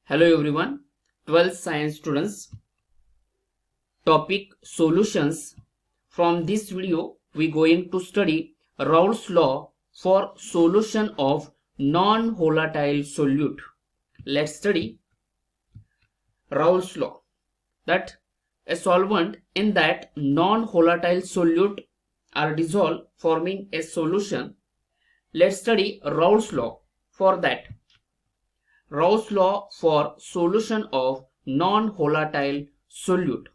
Hello everyone, 12th science students. Topic solutions. From this video we going to study Raoult's law for solution of non-volatile solute. Let's study Raoult's law that a solvent in that non-volatile solute are dissolved forming a solution. Let's study Raoult's law for that. Raoult's law for solution of non-volatile solute.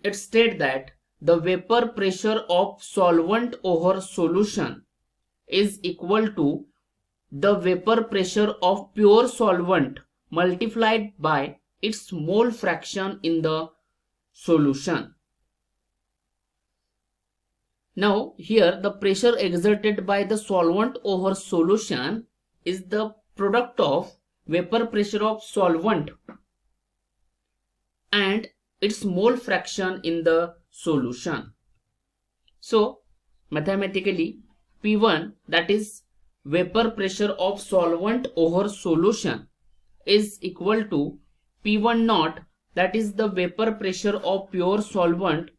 It states that the vapor pressure of solvent over solution is equal to the vapor pressure of pure solvent multiplied by its mole fraction in the solution. Now here the pressure exerted by the solvent over solution is the product of vapor pressure of solvent and its mole fraction in the solution. So mathematically P1, that is vapor pressure of solvent over solution, is equal to P1 naught, that is the vapor pressure of pure solvent,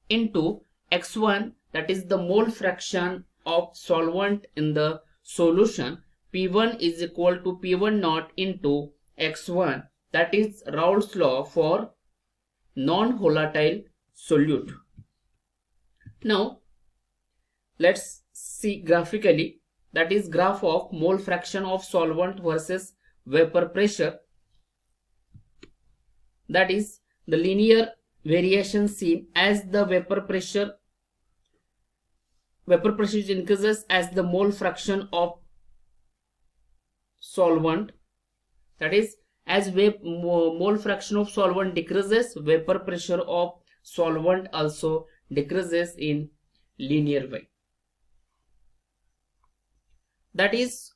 into X1, that is the mole fraction of solvent in the solution. P1 is equal to P1 naught into X1, that is Raoult's law for non-volatile solute. Now let's see graphically, that is graph of mole fraction of solvent versus vapor pressure. That is the linear variation seen as the vapor pressure increases as the mole fraction of solvent, that is as mole fraction of solvent decreases, vapor pressure of solvent also decreases in linear way. That is,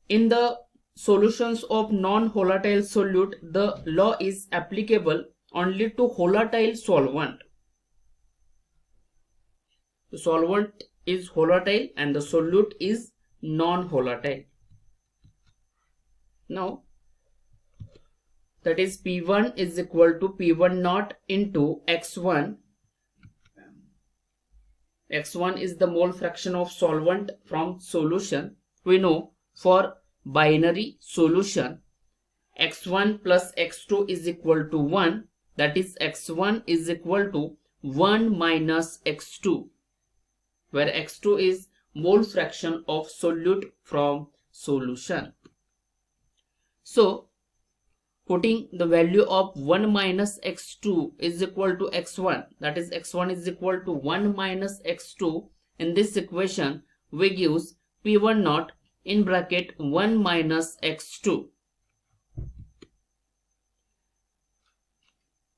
in the solutions of non-volatile solute, the law is applicable only to volatile solvent. The solvent is volatile and the solute is non-volatile. Now that is P1 is equal to P1 naught into X1. X1 is the mole fraction of solvent from solution. We know for binary solution X1 plus X2 is equal to 1, that is X1 is equal to 1 minus X2, where X2 is mole fraction of solute from solution. So putting the value of 1 minus X2 is equal to X1, that is X1 is equal to 1 minus X2, in this equation we gives P1 naught in bracket 1 minus X2.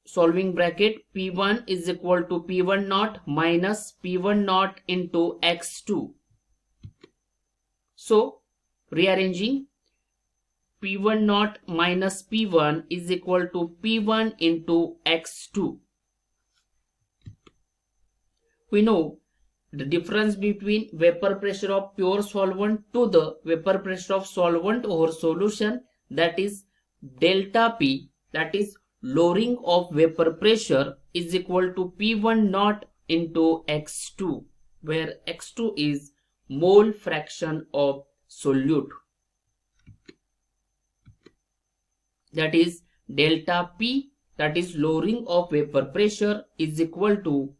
Solving bracket, P1 is equal to P1 naught minus P1 naught into X2. So rearranging, P1 naught minus P1 is equal to P1 into X2. We know the difference between vapor pressure of pure solvent to the vapor pressure of solvent over solution, that is delta P, that is lowering of vapor pressure, is equal to P1 naught into X2, where X2 is mole fraction of solute. That is delta P, that is lowering of vapor pressure, is equal to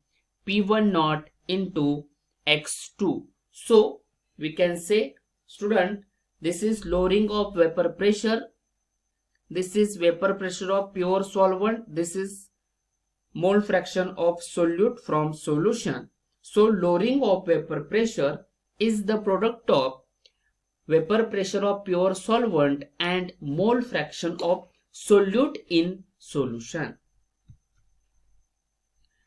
P1 naught into X2. So we can say, student, this is lowering of vapor pressure, this is vapor pressure of pure solvent, this is mole fraction of solute from solution. So lowering of vapor pressure is the product of vapor pressure of pure solvent and mole fraction of solute in solution.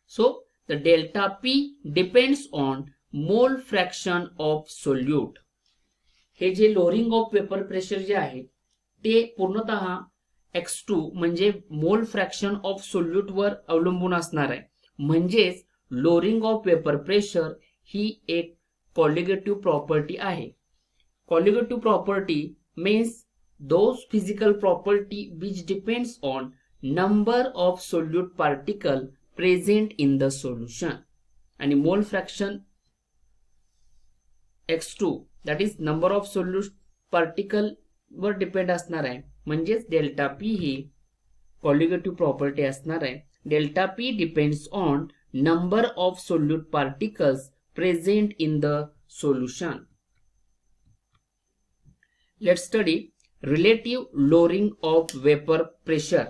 So the delta P depends on mole fraction of solute. Hey J lowering of vapor pressure जे आहे ते पूर्णतः X2 म्हणजे मोल fraction of solute वर अवलंबून असणार आहे. म्हणजेच lowering of vapor pressure ही एक colligative property आहे. Colligative property means those physical property which depends on number of solute particle present in the solution. आणि मोल fraction x2 that is number of solute particle were depend असणार आहे, म्हणजेच delta P ही colligative property असणार आहे. Delta P depends on number of solute particles present in the solution. Let's study relative lowering of vapor pressure.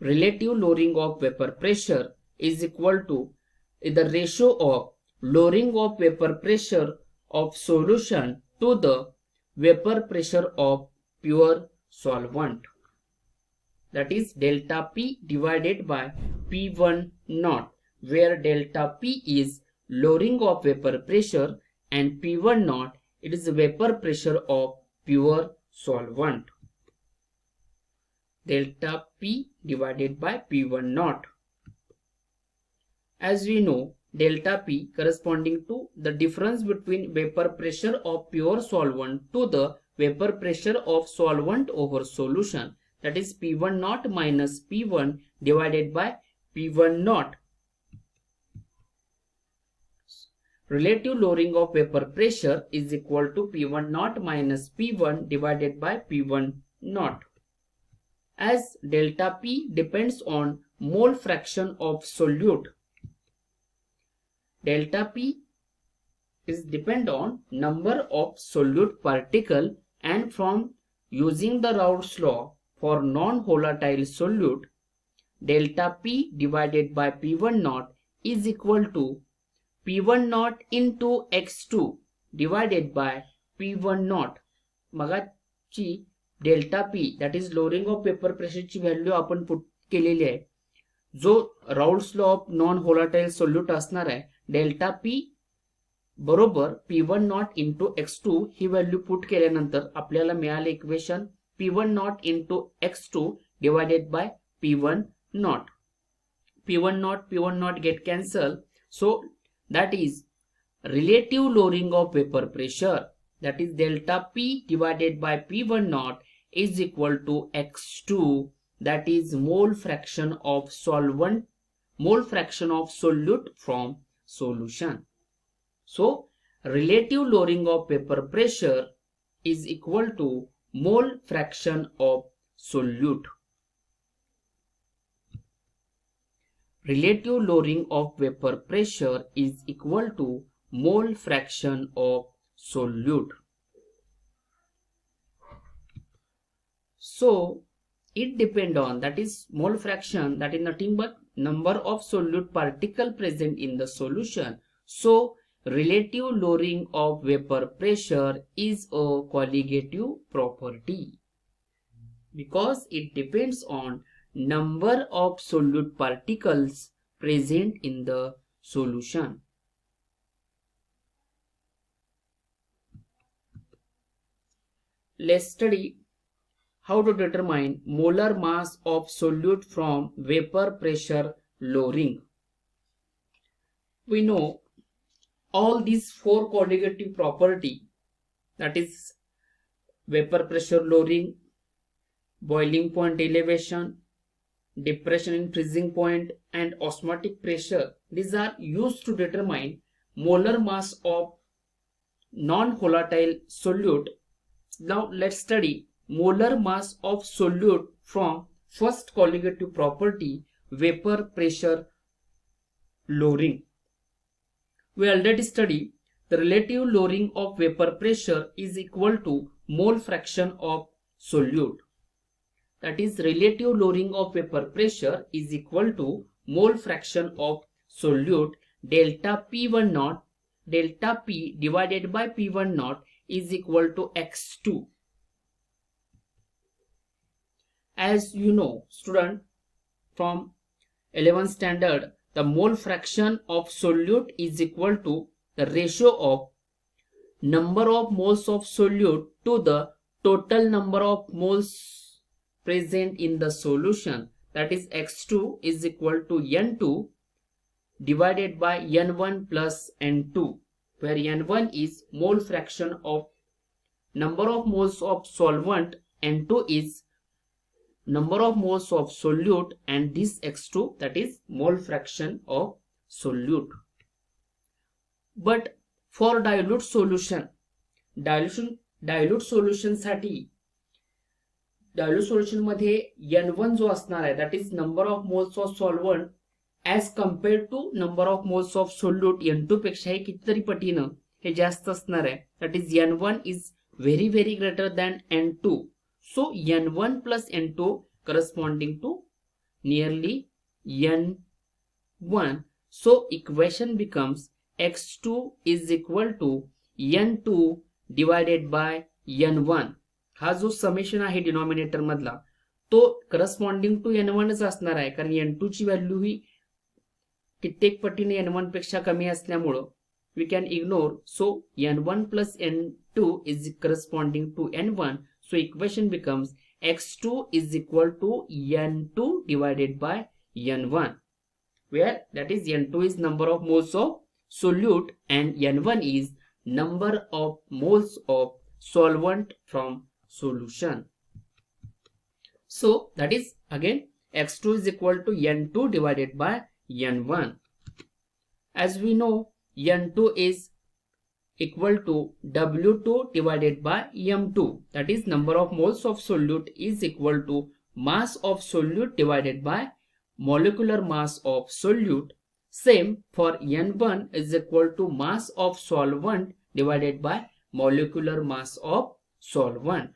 Relative lowering of vapor pressure is equal to the ratio of lowering of vapor pressure of solution to the vapor pressure of pure solvent. That is delta P divided by P1 naught, where delta P is lowering of vapor pressure and P1 naught it is the vapor pressure of pure solvent. Delta P divided by P1 naught. As we know, delta P corresponding to the difference between vapor pressure of pure solvent to the vapor pressure of solvent over solution. That is P1 naught minus P1 divided by P1 naught. Relative lowering of vapor pressure is equal to P1 naught minus P1 divided by P1 naught. As delta P depends on mole fraction of solute, delta P is depend on number of solute particle, and from using the Raoult's law for non-volatile solute, delta P divided by P1 naught is equal to P1 naught into x2 divided by P1 naught. मगाची delta p that is lowering of vapour प्रेशरची value आपण put केलेली आहे, जो Raoult's law of non volatile solute असणार आहे. Delta p बरोबर P1 naught into x2 ही व्हॅल्यू पुट केल्यानंतर आपल्याला मिळाले equation P1 naught into x2 divided by P1 naught. P1 naught get cancel, so that is relative lowering of vapor pressure, that is delta P divided by P1 naught is equal to x2, that is mole fraction of solvent, mole fraction of solute from solution. So relative lowering of vapor pressure is equal to mole fraction of solute. Relative lowering of vapor pressure is equal to mole fraction of solute. So it depend on, that is mole fraction, that is nothing but number of solute particle present in the solution. So relative lowering of vapor pressure is a colligative property because it depends on number of solute particles present in the solution. Let's study how to determine molar mass of solute from vapor pressure lowering. We know all these four colligative property, that is vapor pressure lowering, boiling point elevation, depression in freezing point, and osmotic pressure. These are used to determine molar mass of non-volatile solute. Now let's study molar mass of solute from first colligative property, vapor pressure lowering. We already studied the relative lowering of vapor pressure is equal to mole fraction of solute. That is relative lowering of vapor pressure is equal to mole fraction of solute. Delta P1 naught, delta P divided by P1 naught is equal to x2. As you know, student, from 11th standard, the mole fraction of solute is equal to the ratio of number of moles of solute to the total number of moles present in the solution. That is x2 is equal to n2 divided by n1 plus n2, where n1 is mole fraction of number of moles of solvent N2 is number of moles of solute, and this X2, that is mole fraction of solute. But for dilute solution साठी dilute solution मध्ये N1 जो असणार आहे, that is number of moles of solvent as compared to number of moles of solute, N2 पेक्षाही कितीतरी पटीनं हे जास्त असणार आहे. that is N1 is very greater than N2. So N1 plus N2 corresponding to nearly N1. So equation becomes X2 is equal to N2 divided by N1. हा जो summation आहे denominator मधला तो corresponding to N1 असणार आहे, कारण N2 ची value ही कित्येक पटीने N1 पेक्षा कमी असल्यामुळं we can ignore. So N1 plus N2 is corresponding to N1. So equation becomes X2 is equal to N2 divided by N1, where that is N2 is number of moles of solute and N1 is number of moles of solvent from solution. So that is again X2 is equal to N2 divided by N1. As we know, N2 is equal to W2 divided by M2. That is number of moles of solute is equal to mass of solute divided by molecular mass of solute. Same for N1 is equal to mass of solvent divided by molecular mass of solvent.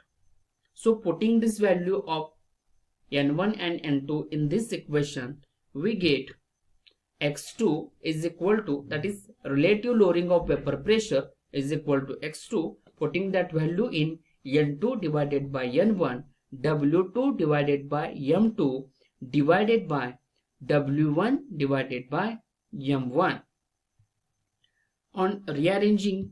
So putting this value of N1 and N2 in this equation, we get X2 is equal to, that is relative lowering of vapor pressure is equal to X2. Putting that value in N2 divided by N1, W2 divided by M2 divided by W1 divided by M1. On rearranging,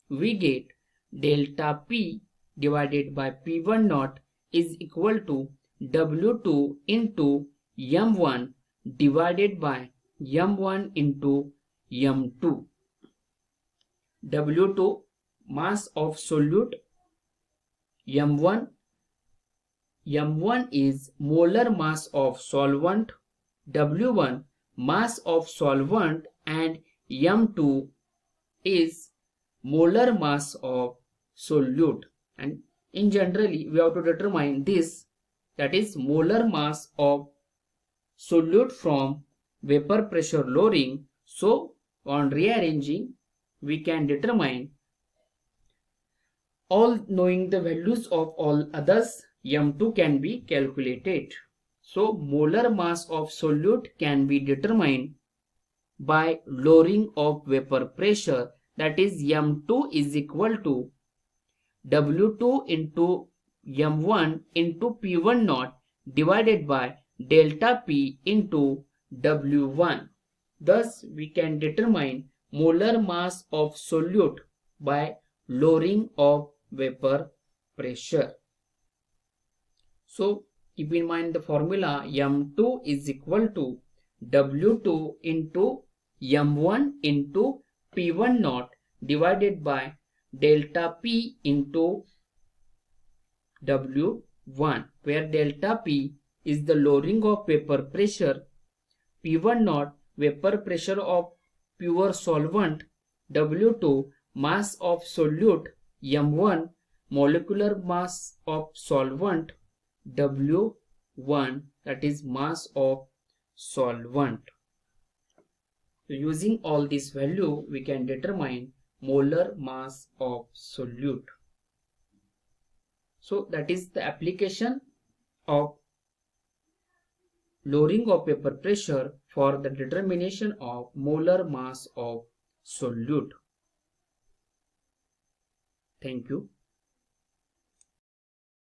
we get delta P divided by P1 naught is equal to W2 into M1 divided by M1 into M2. W2 mass of solute, M1 is molar mass of solvent, W1 mass of solvent, and M2 is molar mass of solute. And in generally we have to determine this, that is molar mass of solute from vapor pressure lowering. So on rearranging, we can determine, all knowing the values of all others, M2 can be calculated. So molar mass of solute can be determined by lowering of vapor pressure, that is M2 is equal to W2 into M1 into P1 naught divided by delta P into W1. Thus we can determine molar mass of solute by lowering of vapor pressure. So keep in mind the formula, M2 is equal to W2 into M1 into P1 naught divided by delta P into W1, where delta P is the lowering of vapor pressure, P1 naught vapor pressure of pure solvent, W2 mass of solute, M1 molecular mass of solvent, W1 that is mass of solvent. So using all this value, we can determine molar mass of solute. So that is the application of lowering of vapor pressure for the determination of molar mass of solute. Thank you.